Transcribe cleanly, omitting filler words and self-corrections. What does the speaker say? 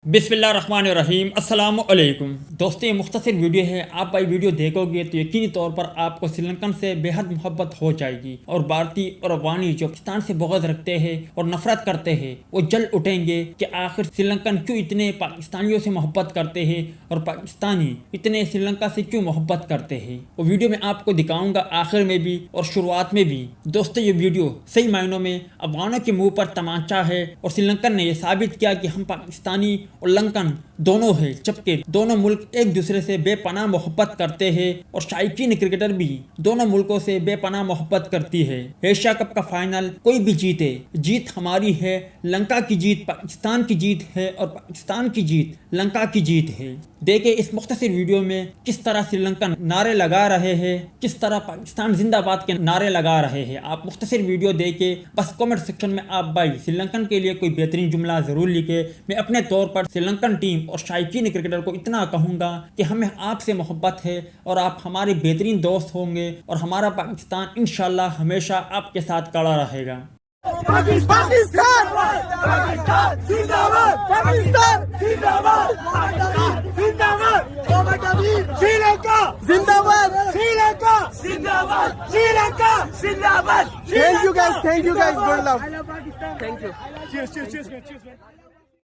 बिस्मिल्लाहिर्रहमानिर्रहीम अस्सलाम वालेकुम दोस्तों, ये मुख्तसर वीडियो है। आप भाई वीडियो देखोगे तो यकीनी तौर पर आपको श्रीलंकन से बेहद मोहब्बत हो जाएगी और भारतीय और अफगानी जो पाकिस्तान से बहुत रखते हैं और नफरत करते हैं वो जल उठेंगे कि आखिर श्रीलंकन क्यों इतने पाकिस्तानियों से मोहब्बत करते हैं और पाकिस्तानी इतने श्रीलंका से क्यों मोहब्बत करते हैं। वो वीडियो में आपको दिखाऊंगा आखिर में भी और शुरुआत में भी। दोस्तों, ये वीडियो सही मायनों में अफगानों के मुँह पर तमाचा है और श्रीलंकन ने यह साबित किया कि हम पाकिस्तानी और लंकन दोनों है, जबकि दोनों मुल्क एक दूसरे से बेपनाह मोहब्बत करते हैं और शायकीन क्रिकेटर भी दोनों मुल्कों से बेपनाह मोहब्बत करती है। एशिया कप का फाइनल कोई भी जीते, जीत हमारी है। लंका की जीत पाकिस्तान की जीत है और पाकिस्तान की जीत लंका की जीत है। देखिए इस मुख्तसर वीडियो में किस तरह श्रीलंकन नारे लगा रहे हैं, किस तरह पाकिस्तान जिंदाबाद के नारे लगा रहे हैं। आप मुख्तसर वीडियो देखे, बस कमेंट सेक्शन में आप भाई श्रीलंकन के लिए कोई बेहतरीन जुमला जरूर लिखे। मैं अपने तौर पर श्रीलंकन टीम और शायकीन क्रिकेटर को इतना कहूँगा कि हमें आपसे मोहब्बत है और आप हमारे बेहतरीन दोस्त होंगे और हमारा पाकिस्तान इंशाल्लाह हमेशा आपके साथ खड़ा रहेगा। पाकिस्तान पाकिस्तान जिंदाबाद, पाकिस्तान जिंदाबाद, जिंदाबाद, श्रीलंका जिंदाबाद, श्रीलंका जिंदाबाद, श्रीलंका जिंदाबाद। Thank you guys, good luck. Thank you. Cheers, cheers, cheers, man. Cheers, man.